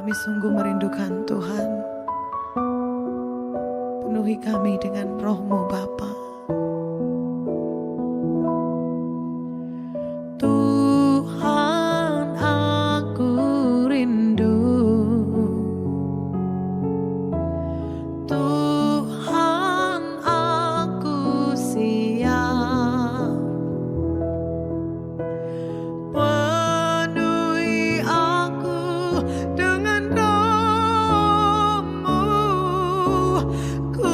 Kami sungguh merindukan Tuhan. Penuhi kami dengan roh-Mu Bapa. Tuhan, aku rindu. Tuhan, aku siap. Penuhi aku dengan roh-Mu. Ku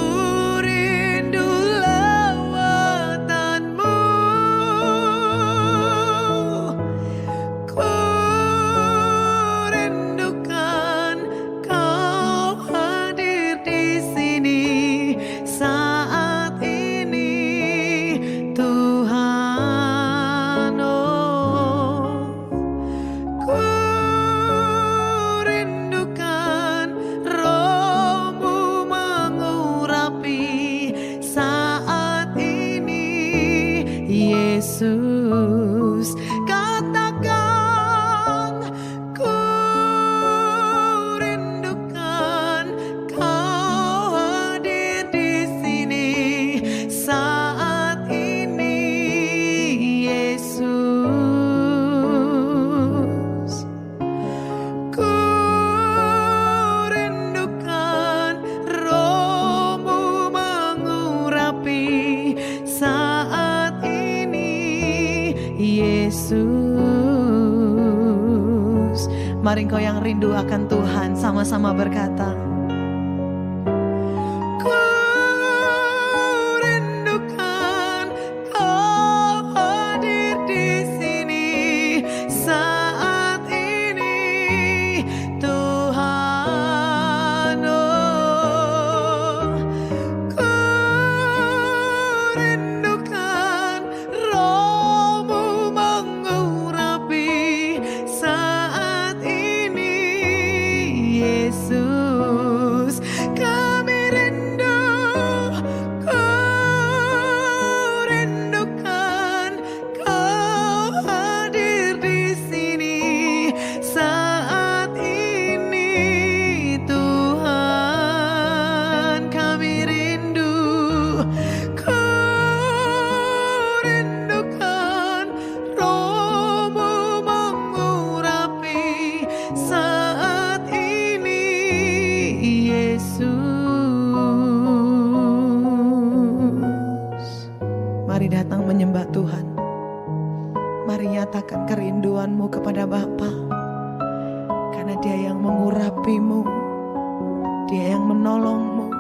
rindu lawatan-Mu. Ku rindukan Kau hadir di sini saat ini, Tuhan. Oh, ku rindukan roh-Mu mengurapi saat ini, Yesus. Katakan, ku rindukan Kau hadir di sini saat ini, Yesus. Ku rindukan roh-Mu mengurapi saat ini, Yesus. Mari engkau yang rindu akan Tuhan sama-sama berkata, ku rindukan Kau hadir di sini saat ini, Tuhan. Oh, ku rindukan roh-Mu mengurapi saat ini, Yesus. Kami rindu, ku rindukan Kau hadir di sini saat ini, Tuhan. Kami rindu, ku rindukan roh-Mu mengurapi saat ini, Yesus. Mari datang menyembah Tuhan. Mari nyatakan kerinduanmu kepada Bapa, karena Dia yang mengurapimu, Dia yang menolongmu.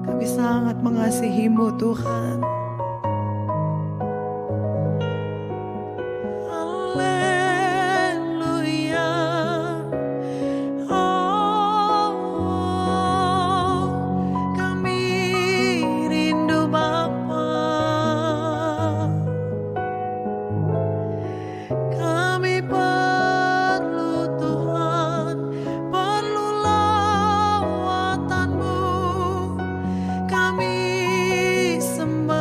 Kami sangat mengasihimu, Tuhan. Haleluya. Oh, kami rindu Bapa. Kami perlu Tuhan, perlu lawatan-Mu. Kami sembah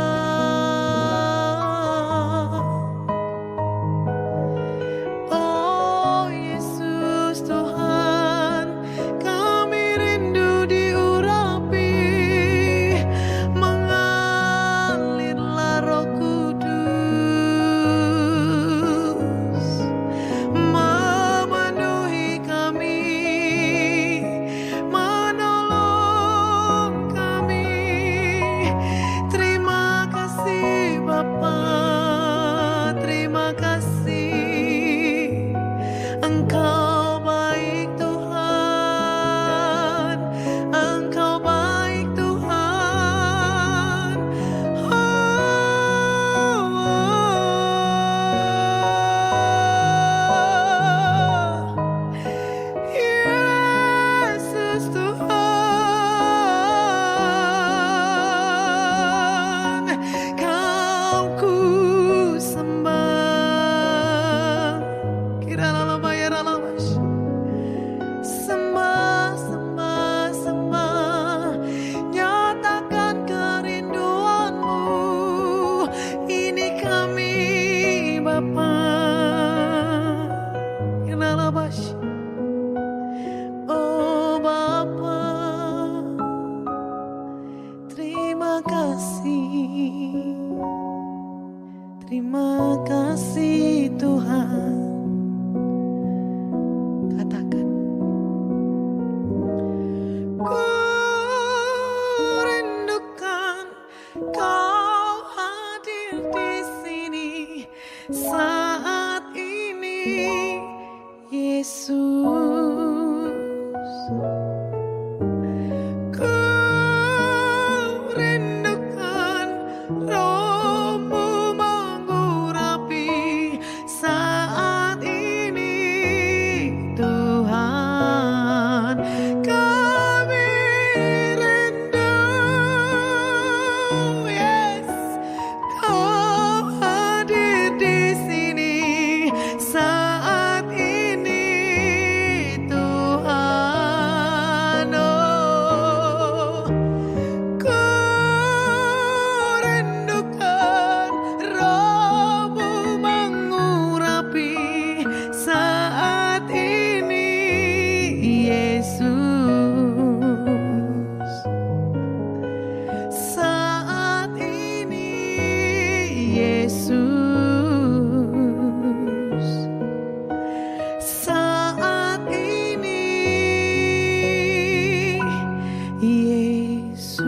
Terima kasih Tuhan. Katakan. Ku rindukan Kau hadir di sini saat ini, Yesus. Ku rindukan Roh-Mu mengurapi saat ini, Tuhan. Kami rindu, yes, Kau hadir di sini saat ini, Tuhan. Oh, ku rindukan Roh-Mu mengurapi saat ini, Yesus. Saat ini, Yesus. Saat ini, Yesus.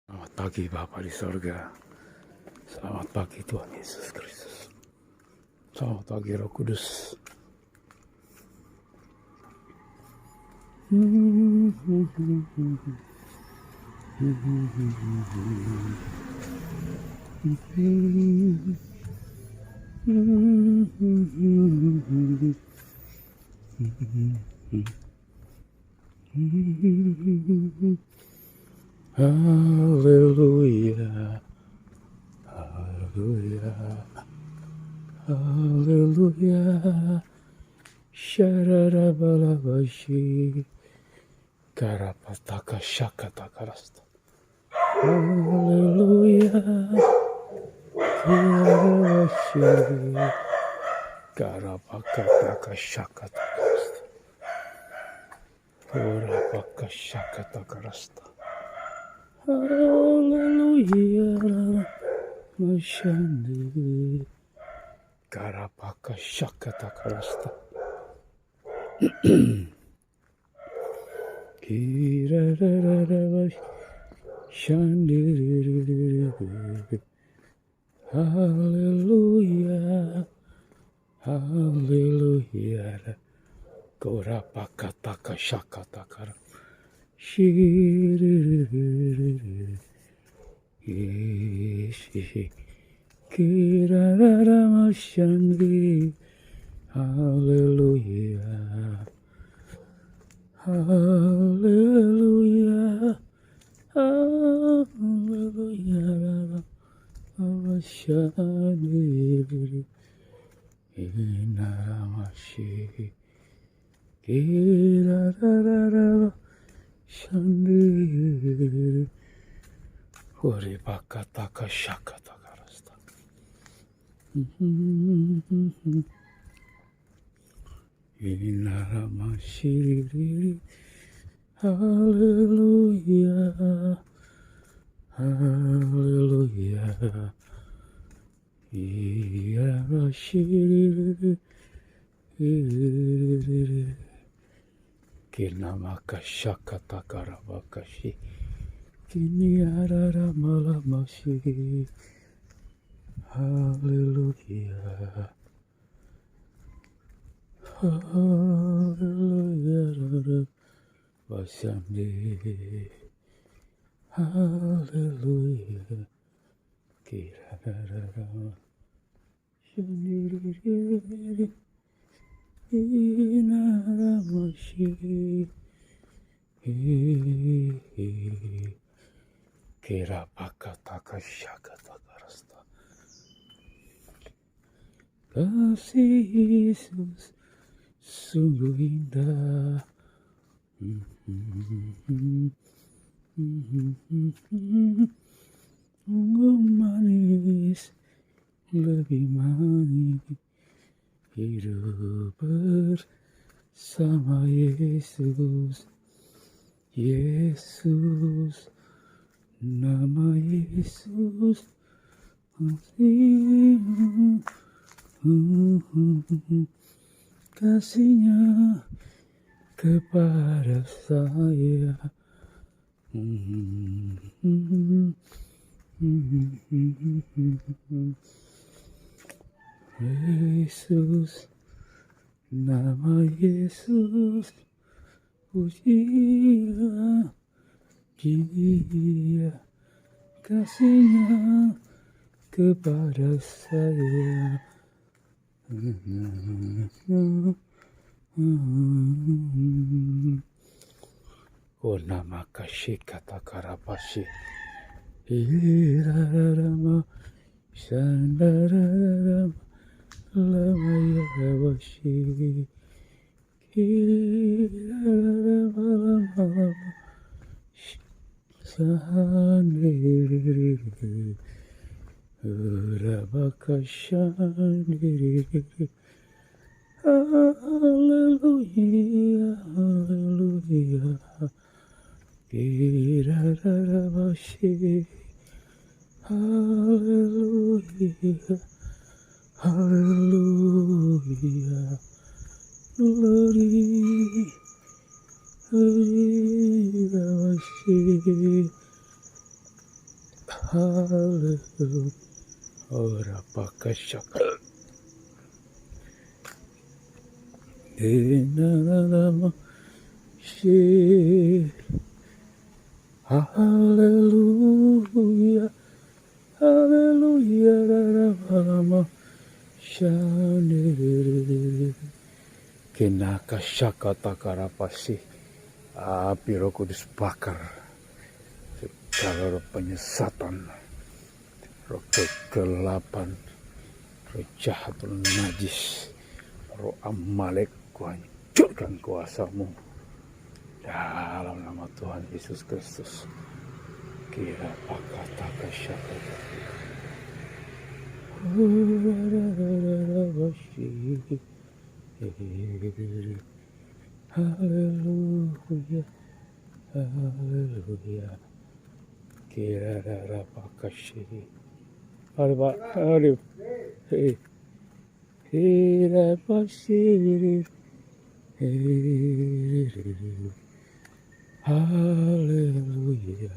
Selamat pagi Bapa di sorga. Selamat pagi Tuhan Yesus Kristus. Selamat pagi Roh Kudus. Haleluya, haleluya, haleluya. Shararabalabashi, karapataka shakatakarasta. Haleluya, kirabashi, karapakataka shakatakarasta. Kurapaka shakatakarasta. Haleluya, Mashandi, Karapaka Shakatakarasta. Kirarararava Shandi. Haleluya, haleluya, Kurapakataka Shakatakara. Kirararamashandi. Hallelujah, hallelujah, hallelujah. Amashandi. Inaramashi. Kirarararava Shandi. Uribakataka Shakatakarasta. Inaramashiri. Hallelujah, hallelujah. Iramashiri. Kinamaka Shakatakarabakashi. Kiniararamalamashi. Hallelujah, hallelujah. Vasandi. Hallelujah. Kirararara. Shandiriri. Inaramashi. Kirapakataka Shakatakarasta. Kasih Yesus sungguh indah Sungguh manis, lebih manis hidup bersama Yesus. Yesus, nama Yesus, kasihnya kepada saya. Yesus, nama Yesus, pujilah Dia, kasihnya kepada saya. Oh, nama kasih kata karapasi. Irarama sandararama lama yawashi. Irarama lama sandiriri. Urabakashandiriri. Hallelujah, hallelujah. Irararabashi. Hallelujah, hallelujah. Glory, hallelujah. Hallelujah. Ora pakashaka. Enanama shi. Hallelujah, hallelujah. Rarama shanere. Kenaka shaka takarapasi. Api Roh Kudus bakar segala roh penyesatan, roh kegelapan, roh jahat, roh najis, roh Amalek, ku hancurkan kuasamu dalam nama Tuhan Yesus Kristus. Kira pakata kasyakata. Haleluya, haleluya. Kira pakasyi. Hari Pak, hari. Kira pakasyi. Haleluya,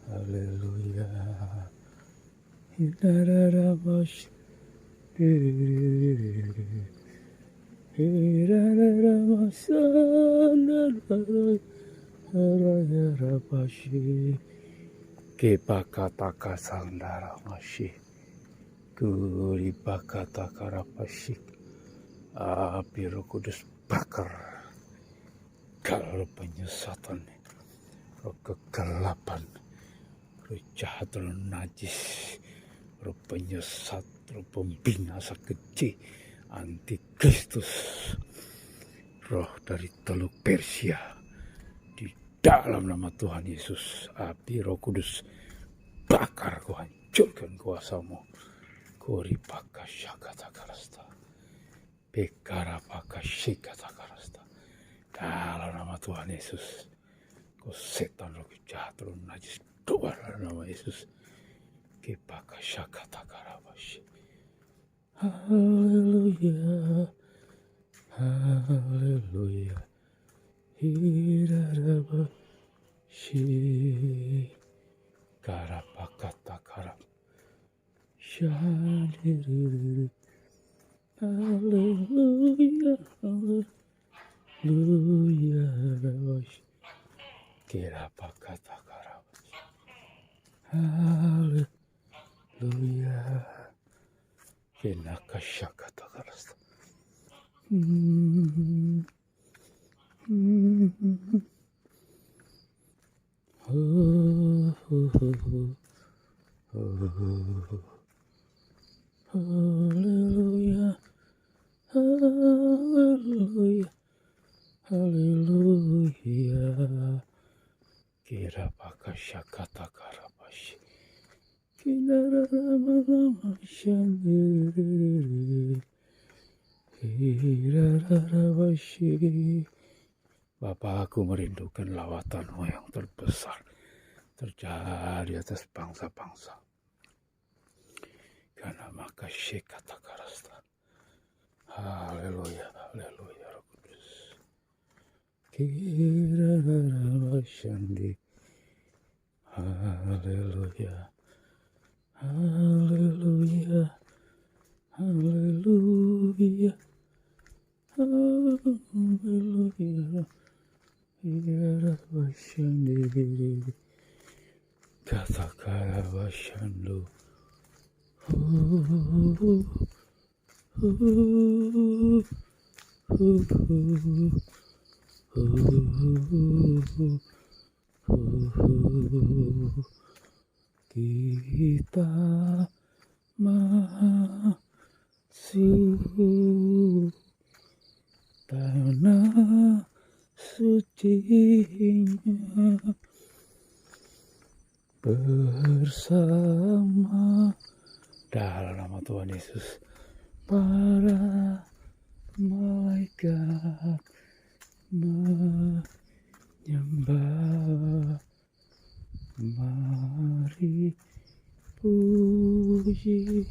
haleluya. Kira pakasyi. Kepakataka sandara masih kuri pakataka rapasik. Api Roh Kudus bakar kalau penyesatan, roh kegelapan, roh jahat, roh najis, roh penyesat, roh pembinasa keji, antikristus, roh dari Teluk Persia, di dalam nama Tuhan Yesus. Api Roh Kudus bakar, kau hancurkan kuasamu. Kori pakashakata karasta, bekara pakashikata karasta. Dalam nama Tuhan Yesus, kau setan, roh jahat, roh najis, keluar dalam nama Yesus. Kepakashakata karabashi. Haleluya, haleluya. Hirarabashi. Karapakata karab. Shandiriri. Haleluya, haleluya. Rabashi. Kirapakata karabashi. Haleluya. Kenakashakata karasta. Hallelujah, hallelujah, hallelujah. Kira pakasya kata karabashi. Kinara lama lama shandiri. Kira rarabashi. Bapa, aku merindukan lawatanmu yang terbesar terjadi atas bangsa-bangsa. Karena maka kata karasta. Haleluya, haleluya, Roh Kudus. Kira rarabashi. Haleluya, haleluya, haleluya, haleluya. Irarabashandiri, katakarabashandu. Kita masuk tanah sucinya bersama dalam nama Tuhan Yesus. Para malaikat menyembah, mari puji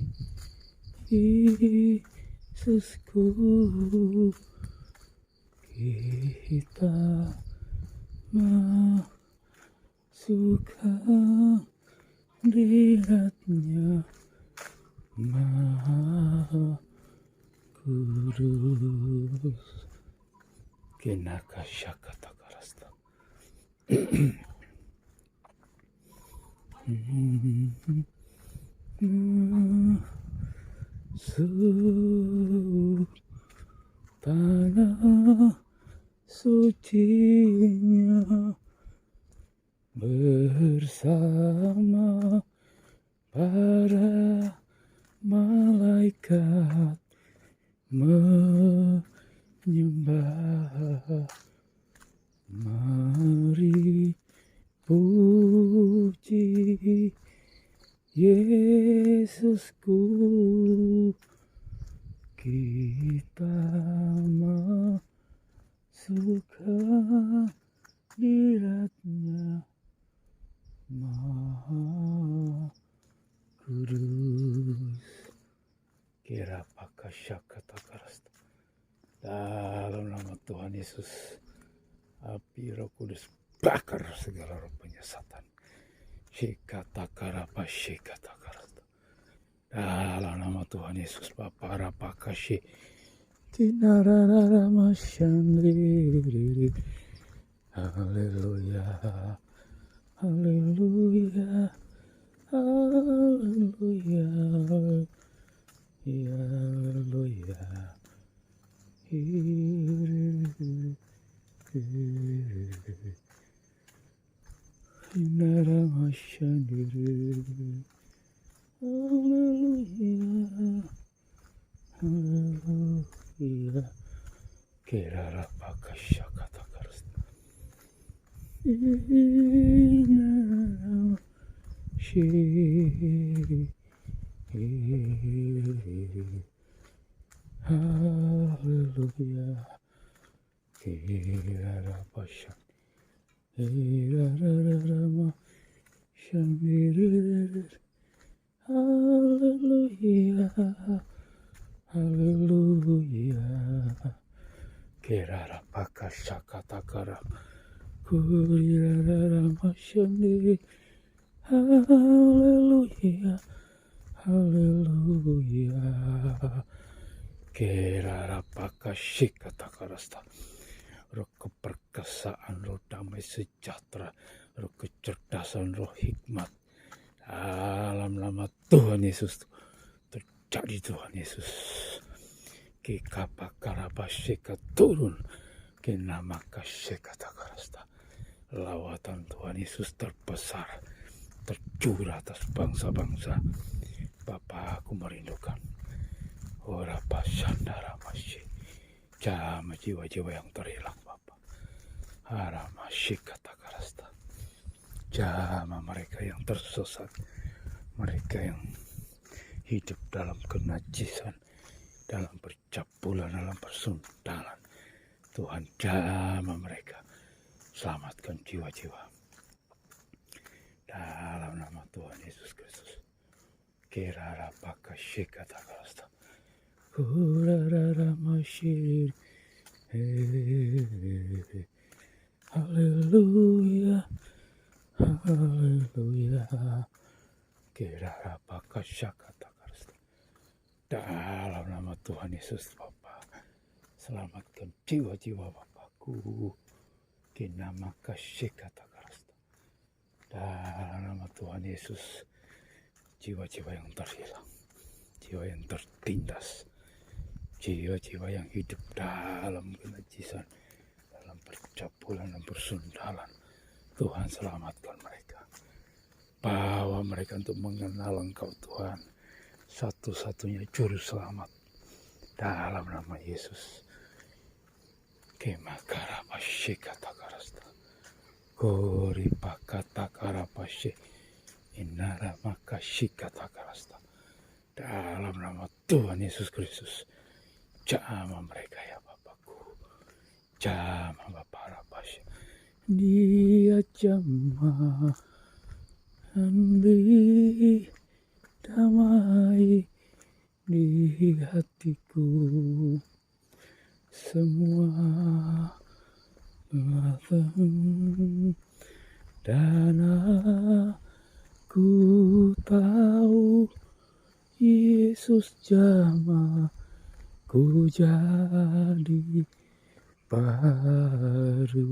Yesusku. Kita masuk hadiratnya Maha Kudus. Kinakasya kata karasta. Tanah sucinya bersama para malaikat menyembah, mari puji Yesusku. Kita masuk hadiratnya Maha Kudus. Kira pakasya kata karasta. Dalam nama Tuhan Yesus, api Roh Kudus bakar segala roh penyesatan. Shikata karapa shikata karasta. Dalam nama Tuhan Yesus, Bapa rapakashi. Tinarara mashandiri. Haleluya, haleluya, haleluya, haleluya. Tinara mashandiri. Haleluya, haleluya. Kira pakasya kata karasta. Haleluya. Kira pasya. Haleluya. Haleluya. Kira pakasya kata kara. Kurira mashandiri. Haleluya, haleluya. Kira pakasya kata karasta. Roh keperkasaan, roh damai sejahtera, roh kecerdasan, roh hikmat. Dalam nama Tuhan Yesus terjadi Tuhan Yesus. Kikapakarabashika turun ke nama kasih kata karasta. Lawatan Tuhan Yesus terbesar tercurah atas bangsa-bangsa. Bapa, aku merindukan ora pasandara masih jama jiwa-jiwa yang terhilang Bapa. Aramasyikatakarasta. Jamah mereka yang tersesat, mereka yang hidup dalam kenajisan, dalam percabulan, dalam persundalan. Tuhan, jamah mereka. Selamatkan jiwa-jiwa. Dalam nama Tuhan Yesus Kristus. Kirara pakashikatakarasta. Kurara masyir. Haleluya. Haleluya. Kirara pakashakatakarasta. Dalam nama Tuhan Yesus Bapa, selamatkan jiwa-jiwa Bapakku. Kinamakashikatakarasta. Dalam nama Tuhan Yesus, jiwa-jiwa yang terhilang, jiwa yang tertindas, jiwa-jiwa yang hidup dalam kenajisan, dalam percabulan dan persundalan, Tuhan selamatkan mereka. Bawa mereka untuk mengenal Engkau Tuhan, satu-satunya juru selamat. Dalam nama Yesus. Kemakarapasyikatakarasta. Koripakatakarapasyik. Inaramakashikatakarasta. Dalam nama Tuhan Yesus Kristus. Jamah mereka ya Bapakku. Jamah Bapak Rapasya. Dia jamah. Andi damai di hatiku. Semua datang dan aku tahu Yesus jamah ku jadi baru.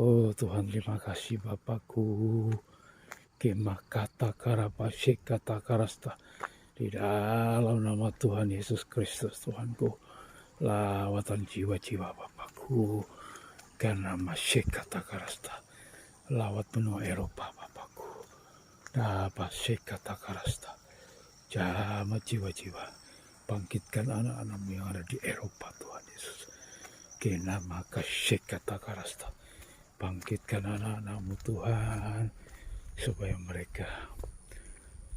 Oh Tuhan, terima kasih Bapakku. Kemakatakarapashikatakarasta. Di dalam nama Tuhan Yesus Kristus Tuhanku, lawatan jiwa-jiwa Bapakku. Karena masyikatakarasta. Lawat benua Eropa Bapakku. Dapat syikatakarasta. Jamah jiwa-jiwa. Bangkitkan anak-anakmu yang ada di Eropa Tuhan Yesus. Kenamakashikatakarasta. Bangkitkan anak-anakmu Tuhan, supaya mereka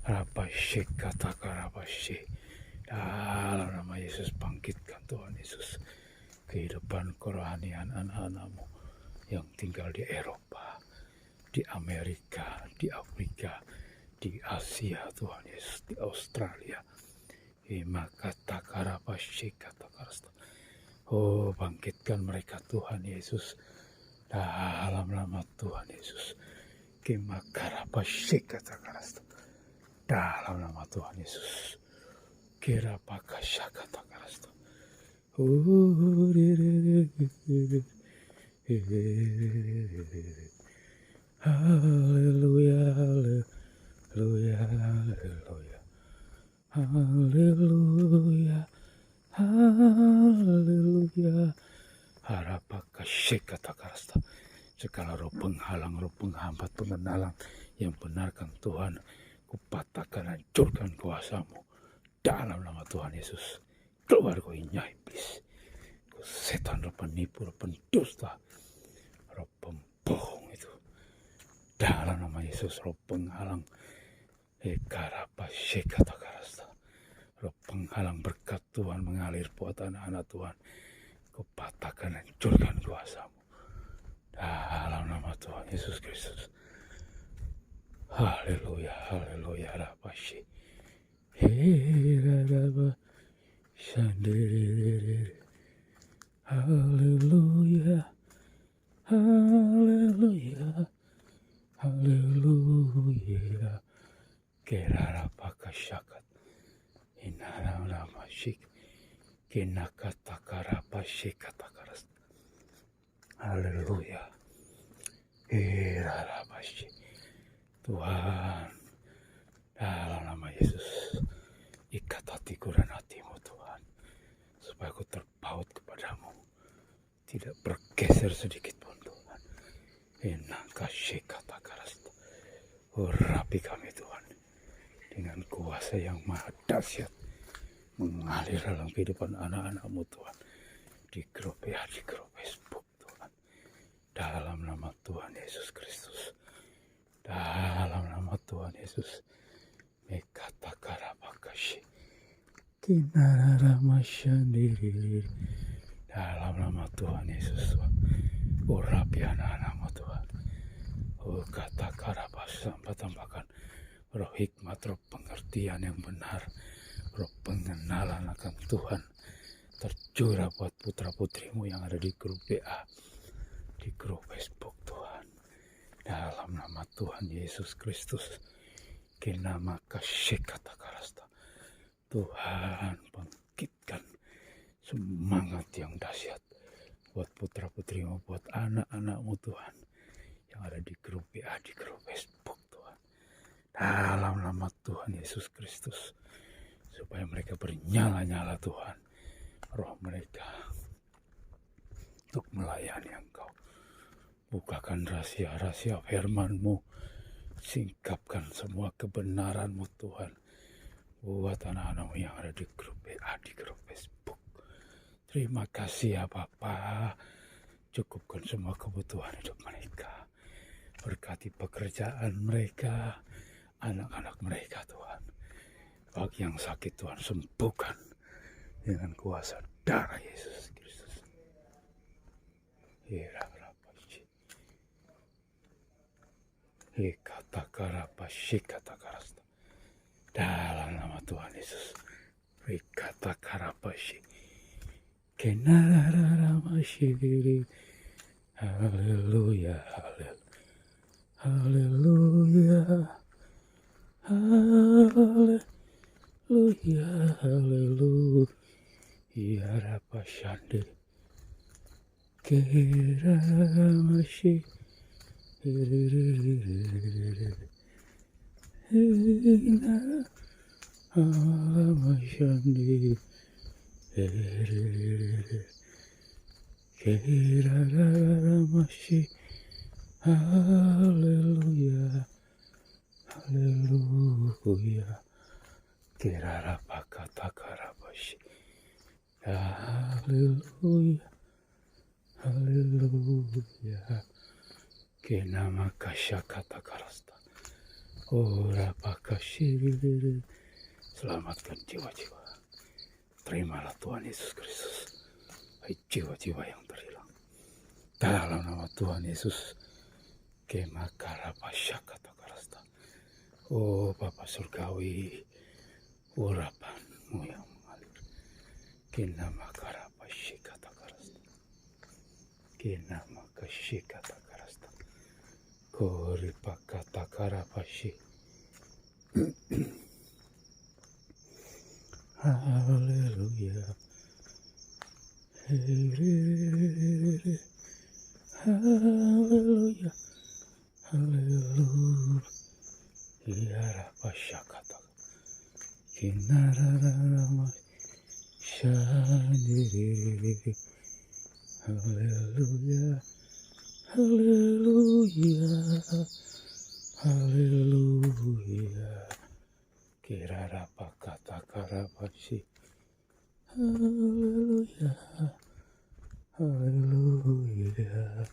rapasyikatakarapasy. Dalam nama Yesus, bangkitkan Tuhan Yesus kehidupan kerohanian anak-anakmu yang tinggal di Eropa, di Amerika, di Afrika, di Asia Tuhan Yesus, di Australia. Imakatakarapashikatakarasta. Oh, bangkitkan mereka Tuhan Yesus. Dalam nama Tuhan Yesus. Kemakarapasyikatakarasta. Dalam nama Tuhan Yesus. Kirapakashakatakarasta. Haleluya, haleluya, haleluya. Haleluya, haleluya. Harapakashikatakarasta. Segala roh penghalang, roh penghambat pengenalan yang benarkan Tuhan, kupatahkan, hancurkan kuasamu dalam nama Tuhan Yesus. Keluar kau inya iblis, kau setan, roh penipu, roh pendusta, roh pembohong itu. Dalam nama Yesus, roh penghalang, ekarapasyikatakarasta. Roh penghalang berkat Tuhan mengalir buat anak-anak Tuhan, kupatahkan, hancurkan kuasamu dalam nama Tuhan Yesus Kristus. Haleluya, haleluya, rapasyi. Haleluya, haleluya, haleluya. Kerarapakasyakat. Inaramasyik. Kinakatakarapashikatakaras. Haleluya. Irarabasyi. Tuhan, dalam nama Yesus, ikat hatiku dan hatimu Tuhan, supaya aku terpaut kepadamu, tidak bergeser sedikit pun Tuhan. Inakasyikatakaras. Urapi kami Tuhan, dengan kuasa yang maha dahsyat, mengalir dalam kehidupan anak-anakmu Tuhan, di grup ya, di grup Facebook Tuhan. Yesus Kristus. Dalam nama Tuhan Yesus. Mekatakarabakashi. Kinararamashandiri. Dalam nama Tuhan Yesus. Urapiana nama Tuhan. Kata karabas sampai tambahkan roh hikmat, roh pengertian yang benar, roh pengenalan akan Tuhan tercurah buat putra-putrimu yang ada di grup WA, di grup Facebook Tuhan. Dalam nama Tuhan Yesus Kristus, kenama kasih kata karasta. Tuhan bangkitkan semangat yang dahsyat buat putra-putrimu, buat anak-anakmu Tuhan yang ada di grup WA, di grup Facebook Tuhan. Dalam nama Tuhan Yesus Kristus, supaya mereka bernyala-nyala Tuhan, roh mereka untuk melayani Engkau. Bukakan rahasia-rahasia firman-Mu, singkapkan semua kebenaran-Mu Tuhan buat anak-anak-Mu yang ada di grup WA, di grup Facebook. Terima kasih ya Bapa, cukupkan semua kebutuhan hidup mereka. Berkati pekerjaan mereka, anak-anak mereka Tuhan. Bagi yang sakit Tuhan, sembuhkan dengan kuasa darah Yesus Kristus. Dalam nama Tuhan Yesus. Haleluya, haleluya, haleluya, haleluya, rapashande, keramashi, alamashande, keramashi. Haleluya, haleluya, kirarapakatakarabashi. Haleluya, haleluya, kenamakashakatakarasta. Orapakashiri. Selamatkan jiwa-jiwa. Terimalah Tuhan Yesus Kristus. Jiwa-jiwa yang terhilang. Dalam nama Tuhan Yesus. Kemakarapashakatakarasta. Oh Bapa Surgawi, urapan-Mu yang mengalir. Kinamakarapashikatakarasta. Kinamakashikatakarasta. Koripakatakarapashi. Haleluya. Haleluya. Haleluya, rapashakata. Kinararama shandiri. Haleluya, haleluya, haleluya. Kirarapakata karapashi. Haleluya, haleluya.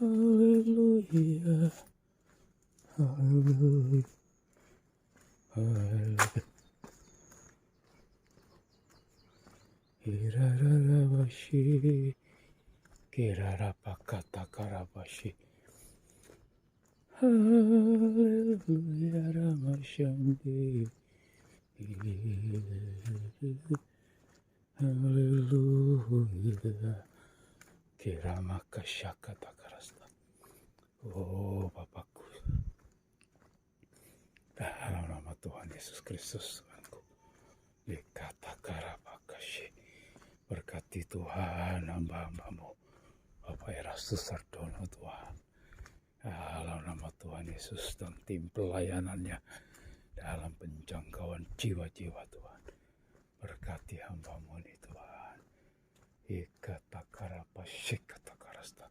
Hallelujah, hallelujah, hallelujah. Kirarapakatakaravashi. Haleluya, ramashandi. Haleluya. Kiramakashakatakarasta. Oh Bapakku, dalam nama Tuhan Yesus Kristus, Tuhanku, dikatakarapakashi. Berkati Tuhan hamba-hambamu, Bapak Erastus Sardono Tuhan. Dalam nama Tuhan Yesus dan tim pelayanannya dalam penjangkauan jiwa-jiwa Tuhan. Berkati hamba-Mu ini Tuhan. Ikatakarapashikatakarasta.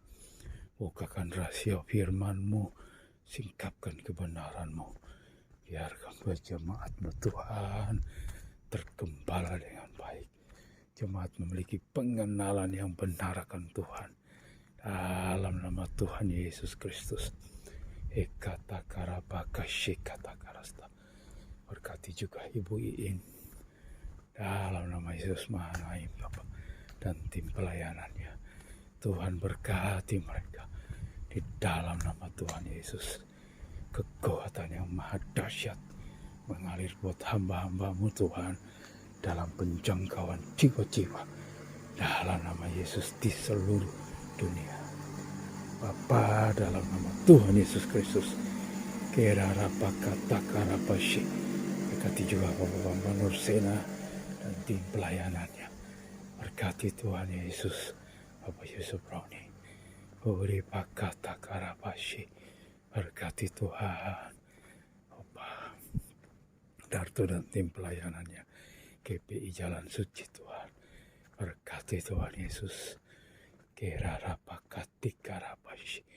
Bukakan rahasia firman-Mu, singkapkan kebenaran-Mu. Biarkan jemaat-Mu Tuhan tergembala dengan baik. Jemaat memiliki pengenalan yang benar akan Tuhan. Dalam nama Tuhan Yesus Kristus. Ekata karabaka shikata karasta. Berkati juga Ibu Iin. Dalam nama Yesus Mahanaim Bapak dan tim pelayanannya. Tuhan berkati mereka. Di dalam nama Tuhan Yesus. Kekuatan yang maha dahsyat mengalir buat hamba-hamba-Mu Tuhan. Dalam penjangkauan jiwa-jiwa. Dalam nama Yesus di seluruh dunia. Bapa, dalam nama Tuhan Yesus Kristus. Kerarapakatakarapasyi. Berkati juga Bapak Nursena dan tim pelayanannya. Berkati Tuhan Yesus. Bapak Yusuf Browni. Uripakatakarapasyi. Berkati Tuhan. Bapak Darto dan tim pelayanannya. GPI Jalan Suci Tuhan. Berkati Tuhan Yesus. Kerarapakatikarapashi.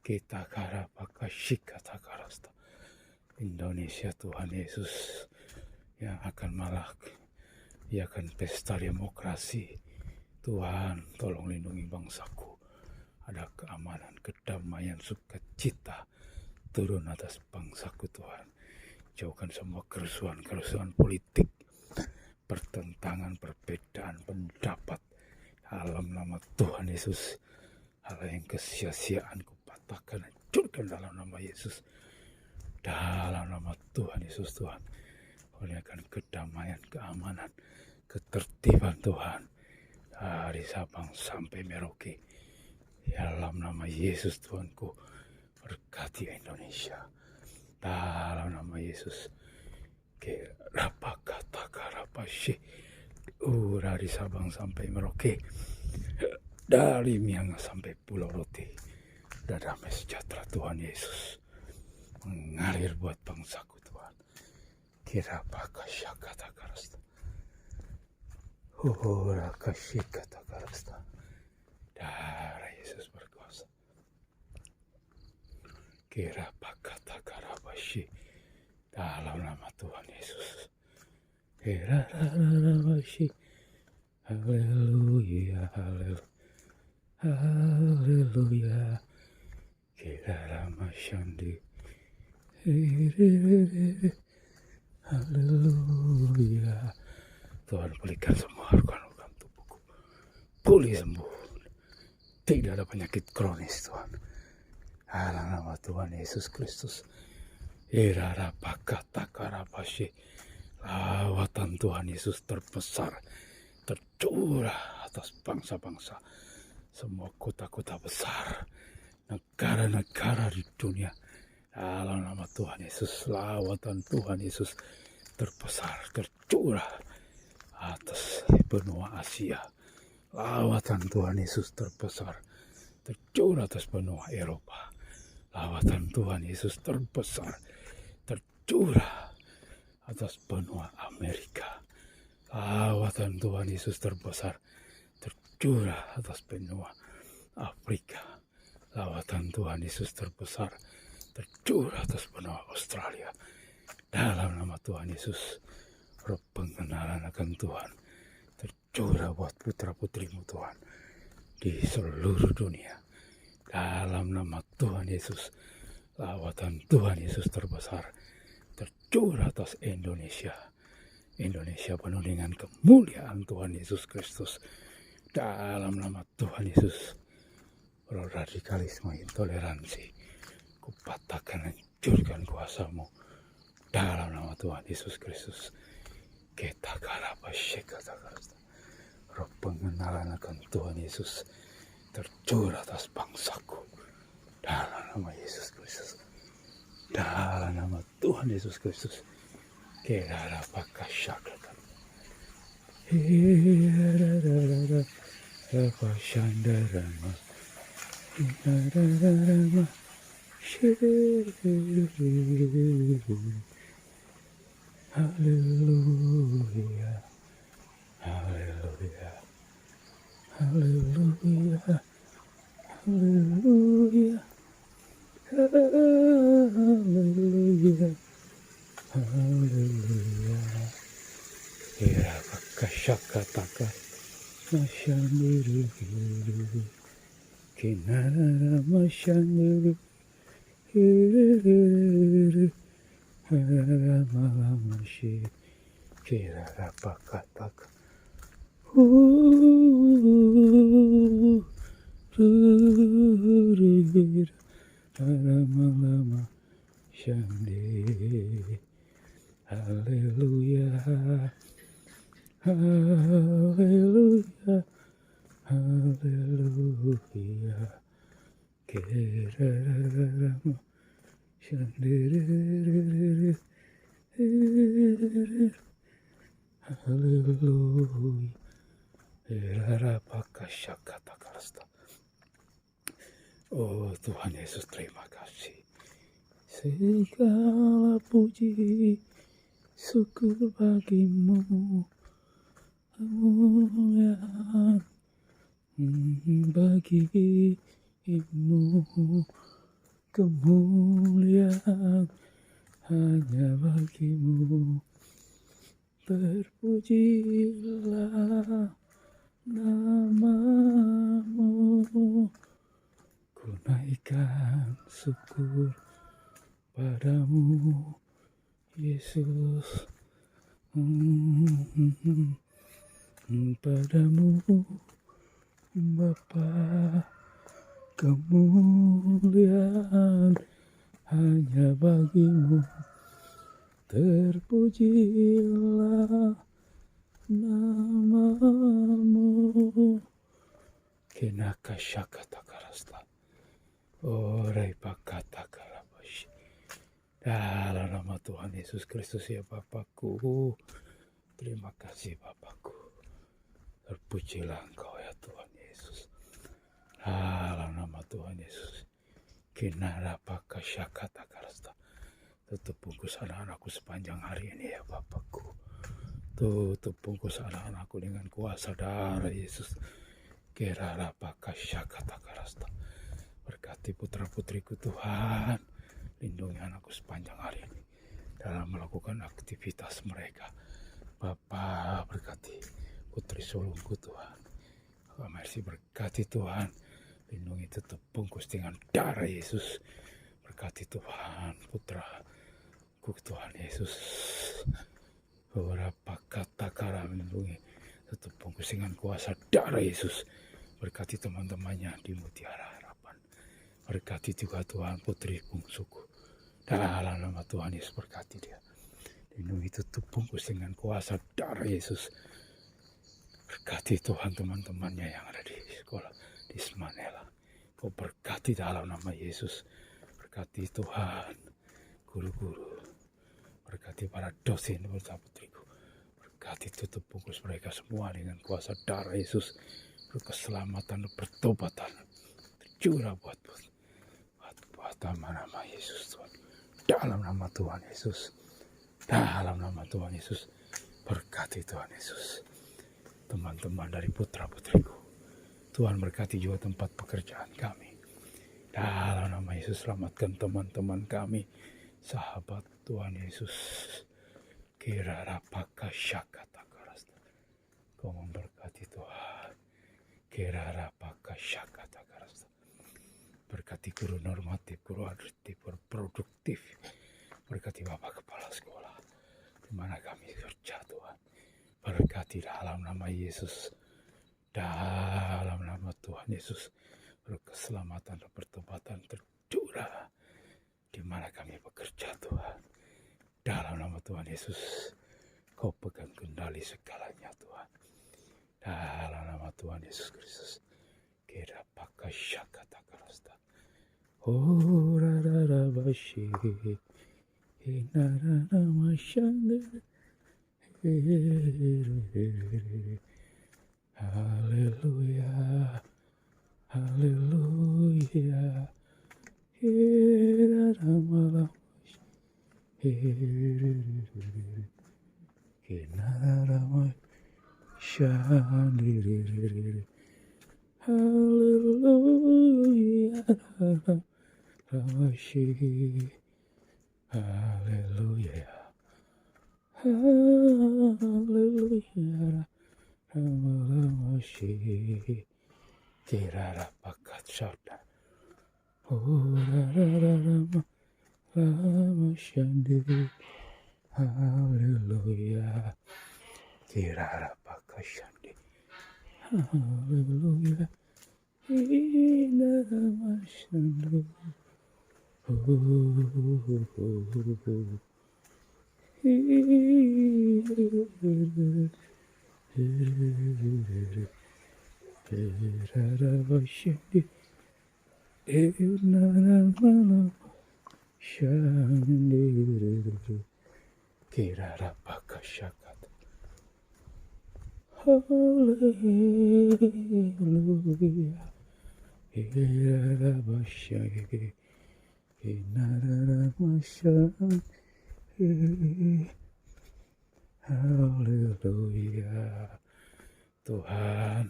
Kita karapakashikatakarasta. Indonesia Tuhan Yesus yang akan malak. Ia akan pesta demokrasi. Tuhan tolong lindungi bangsaku. Ada keamanan, kedamaian, sukacita turun atas bangsaku Tuhan. Jauhkan semua kerusuhan politik, pertentangan, perbedaan pendapat. Dalam nama Tuhan Yesus, hal yang kesia-siaan kupatahkan, hancurkan dalam nama Yesus. Dalam nama Tuhan Yesus Tuhan, olehkan kedamaian, keamanan, ketertiban Tuhan. Dari Sabang sampai Merauke. Dalam nama Yesus Tuhanku, berkati Indonesia. Dalam nama Yesus. Kerapakatakarapasyi. Dari Sabang sampai Merauke. Dari Miangas sampai Pulau Rote. Damai sejahtera Tuhan Yesus mengalir buat bangsaku Tuhan. Kerapakasyakatakarasta. Rakashikatakarasta. Darah Yesus berkuasa. Kerapakatakarapasyi. Dalam nama Tuhan Yesus. Kerapakatakarapasyi. Haleluya, haleluya, haleluya. Kerapakashandi. Haleluya. Tuhan berikan semua organ-organ tubuhku pulih sembuh. Tidak ada penyakit kronis Tuhan. Dalam nama Tuhan Yesus Kristus. Irarapakatakarapasyi. Lawatan Tuhan Yesus terbesar tercurah atas bangsa-bangsa. Semua kota-kota besar. Negara-negara di dunia. Dalam nama Tuhan Yesus. Lawatan Tuhan Yesus terbesar tercurah atas benua Asia. Lawatan Tuhan Yesus terbesar tercurah atas benua Eropa. Lawatan Tuhan Yesus terbesar tercurah atas benua Amerika. Lawatan Tuhan Yesus terbesar tercurah atas benua Afrika. Lawatan Tuhan Yesus terbesar tercurah atas benua Australia. Dalam nama Tuhan Yesus, roh pengenalan akan Tuhan tercurah buat putra-putrimu Tuhan di seluruh dunia. Dalam nama Tuhan Yesus, lawatan Tuhan Yesus terbesar tercurah atas Indonesia. Indonesia penuh dengan kemuliaan Tuhan Yesus Kristus. Dalam nama Tuhan Yesus, roh radikalisme, intoleransi, kupatahkan, hancurkan kuasa-Mu. Dalam nama Tuhan Yesus Kristus. Kita karapasyekatakarasta. Roh pengenalan akan Tuhan Yesus tercurah atas bangsaku. Dalam nama Yesus Kristus. Dalam nama Tuhan Yesus Kristus. Kita karapasyakata. Rapasyandarama. Inararama. Haleluya. Haleluya, haleluya, haleluya, haleluya. Ya bakashakataka mashanduru kinara mashanduru haramashi kirara bakataka haramalama shande. Hallelujah, hallelujah, hallelujah. Kerarama shandere. Hallelujah. Erarapakashakatakarasta. Oh Tuhan Yesus, terima kasih. Segala puji syukur bagimu, kemuliaan bagimu, kemuliaan hanya bagimu. Terpujilah namamu, ku naikkan syukur padamu Yesus, padamu Bapa, kemuliaan hanya bagimu. Terpujilah namamu. Kenaka syakata karasta. Orai pakata kalabashi. Dalam nama Tuhan Yesus Kristus ya Bapakku. Terima kasih Bapakku. Terpujilah Engkau ya Tuhan Yesus. Dalam nama Tuhan Yesus. Kinara pakasyakata karasta. Tutup bungkus anak-anakku sepanjang hari ini ya Bapakku. Tutup bungkus anak-anakku dengan kuasa darah Yesus. Kirara pakasyakata karasta. Berkati putra-putriku Tuhan. Lindungi anakku sepanjang hari ini dalam melakukan aktivitas mereka. Bapa, berkati putri sulungku Tuhan. Mercy, berkati Tuhan. Lindungi, tutup bungkus dengan darah Yesus. Berkati Tuhan putraku Tuhan Yesus. Beberapa kata-kata lindungi, tutup bungkus dengan kuasa darah Yesus. Berkati teman-temannya di Mutiara Harapan. Berkati juga Tuhan putri bungsuku. Dalam nama Tuhan Yesus, berkati dia. Lindungi, tutup bungkus dengan kuasa darah Yesus. Berkati Tuhan teman-temannya yang ada di sekolah di Semanela. Kau berkati dalam nama Yesus. Berkati Tuhan guru-guru. Berkati para dosen bersama putriku. Berkati, tutup bungkus mereka semua dengan kuasa darah Yesus. Berkeselamatan, pertobatan. Tercurah buat nama Yesus Tuhan. Dalam nama Tuhan Yesus. Dalam nama Tuhan Yesus. Berkati Tuhan Yesus. Teman-teman dari putra-putriku. Tuhan berkati juga tempat pekerjaan kami. Dalam nama Yesus, selamatkan teman-teman kami. Sahabat Tuhan Yesus. Kirara pakasyakata karasta. Kau memberkati Tuhan. Kirara pakasyakata karasta. Berkati guru normatif, guru adiktif, guru produktif. Berkati Bapak Kepala Sekolah. Di mana kami kerja Tuhan. Berkati dalam nama Yesus. Dalam nama Tuhan Yesus. Berkeselamatan dan pertobatan tercurah. Di mana kami bekerja Tuhan. Dalam nama Tuhan Yesus. Kau pegang kendali segalanya Tuhan. Dalam nama Tuhan Yesus Kristus. Kira pakasyakata karasta. Oh rara bashi. Inara nama syandere. Haleluya, haleluya. Kirara shandiri. Haleluya, Ramasih. Haleluya, haleluya, Ramasih. Kirara pakat sada, Rama Ramasandi. Haleluya, kirara pakat sandi. Haleluya, kirara masandi. Kirara masandi. Kirara pakashakat. Hallelujah. Kirara bashagi. Kirara bashagi. Haleluya. Tuhan,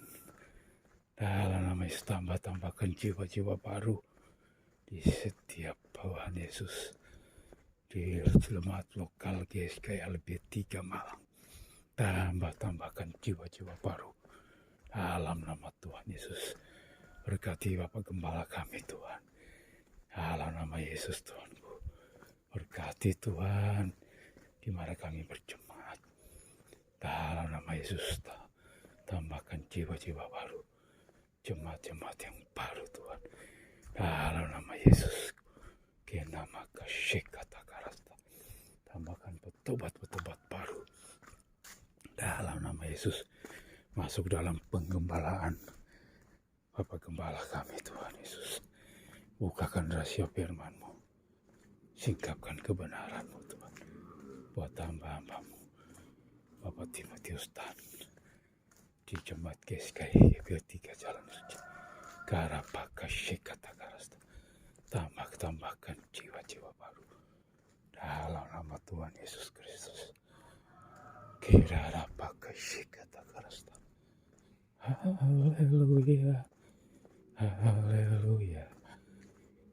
dalam nama Yesus tambahkan jiwa-jiwa baru di setiap Tuhan Yesus. Di jemaat lokal GSKI LB3 Malang. Tambahkan jiwa-jiwa baru dalam nama Tuhan Yesus. Berkati Bapak Gembala kami Tuhan. Dalam nama Yesus Tuhanku. Berkati Tuhan di mana kami berjemaat. Dalam nama Yesus tambahkan jiwa-jiwa baru. Jemaat-jemaat yang baru Tuhan. Dalam nama Yesus. Kenama kasih kata karasta. Tambahkan petobat-petobat baru. Dalam nama Yesus. Masuk dalam penggembalaan. Bapak Gembala kami Tuhan Yesus. Bukakan rahasia firman-Mu. Singkapkan kebenaran-Mu Tuhan. Buat hamba-hamba-Mu. Bapak Timotius Tan. Di jemaat GSKI LB3 Jalan Suci. Karapaka kata karasta. Tambahkan jiwa-jiwa baru. Dalam nama Tuhan Yesus Kristus. Kirarapaka kata karasta. Haleluya. Haleluya.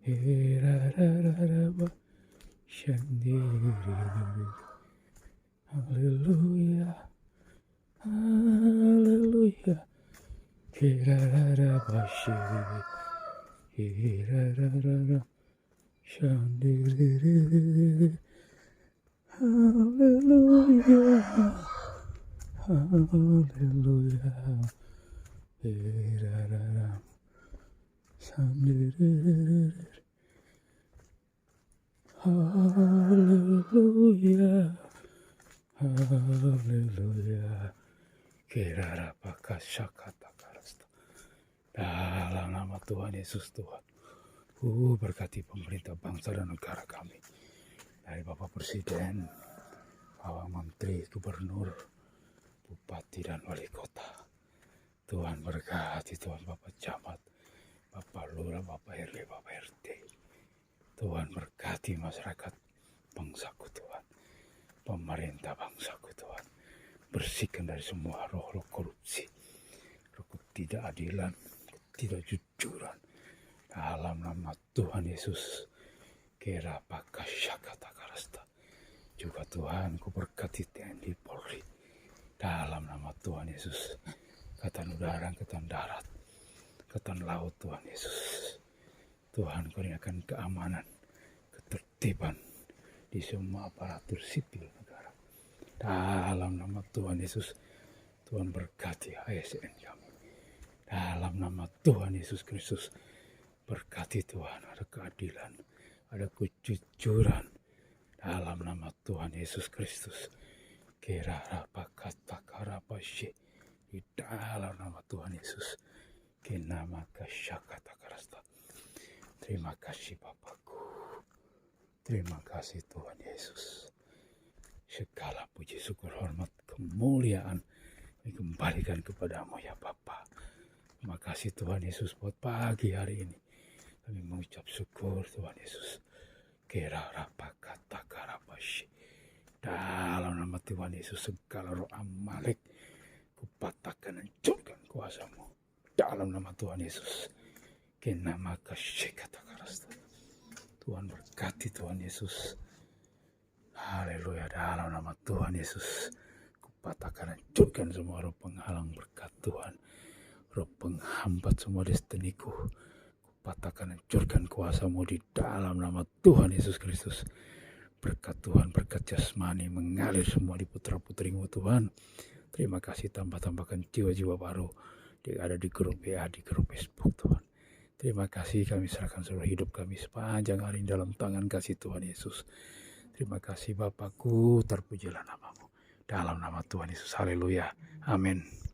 Kirarararaba. Shandiri. Haleluya. Haleluya. Kirararaba shiri. Kirararara. Shandiri. Haleluya. Haleluya. Kirarara. Shandiri. Haleluya. Haleluya. Kirara pakasakata karasta. Dalam nama Tuhan Yesus Tuhan. Berkati pemerintah bangsa dan negara kami. Dari Bapak Presiden, Bapak Menteri, Gubernur, Bupati dan Wali Kota. Tuhan berkati Tuhan Bapak Camat, Bapak Lurah, Bapak RW, Bapak RT. Tuhan berkati masyarakat bangsaku Tuhan. Pemerintah bangsaku Tuhan. Bersihkan dari semua roh-roh korupsi. Roh ketidakadilan, ketidakjujuran. Dalam nama Tuhan Yesus. Kira pakasakata karasta. Juga Tuhan ku berkati TNI Polri. Dalam nama Tuhan Yesus. Angkatan udara, angkatan darat, angkatan laut Tuhan Yesus. Tuhan kurniakan keamanan, ketertiban di semua aparatur sipil negara. Dalam nama Tuhan Yesus, Tuhan berkati ASN kami. Dalam nama Tuhan Yesus Kristus, berkati Tuhan, ada keadilan, ada kejujuran. Dalam nama Tuhan Yesus Kristus, kira rapa kata karapashe. Di dalam nama Tuhan Yesus, kenama kasyakata karasta. Terima kasih Bapakku. Terima kasih Tuhan Yesus. Segala puji syukur hormat kemuliaan dikembalikan kepadamu ya Bapa. Terima kasih Tuhan Yesus buat pagi hari ini. Kami mengucap syukur Tuhan Yesus. Kira rapa kata karabashi. Dalam nama Tuhan Yesus segala roh Amalek kupatahkan, hancurkan kuasamu. dalam nama Tuhan Yesus. Kenama kasyekatakarasta. Tuhan berkati Tuhan Yesus. Haleluya, dalam nama Tuhan Yesus. Kupatahkan, hancurkan semua roh penghalang berkat Tuhan. Roh penghambat semua destiniku. Kupatahkan, hancurkan kuasamu di dalam nama Tuhan Yesus Kristus. Berkat Tuhan, berkat jasmani mengalir semua di putra-putrimu Tuhan. Terima kasih, tambahkan jiwa-jiwa baru ada di grup WA, di grup Facebook Tuhan. Terima kasih, kami serahkan seluruh hidup kami sepanjang hari ini dalam tangan kasih Tuhan Yesus. Terima kasih Bapakku, terpujilah namamu. Dalam nama Tuhan Yesus, haleluya, amin.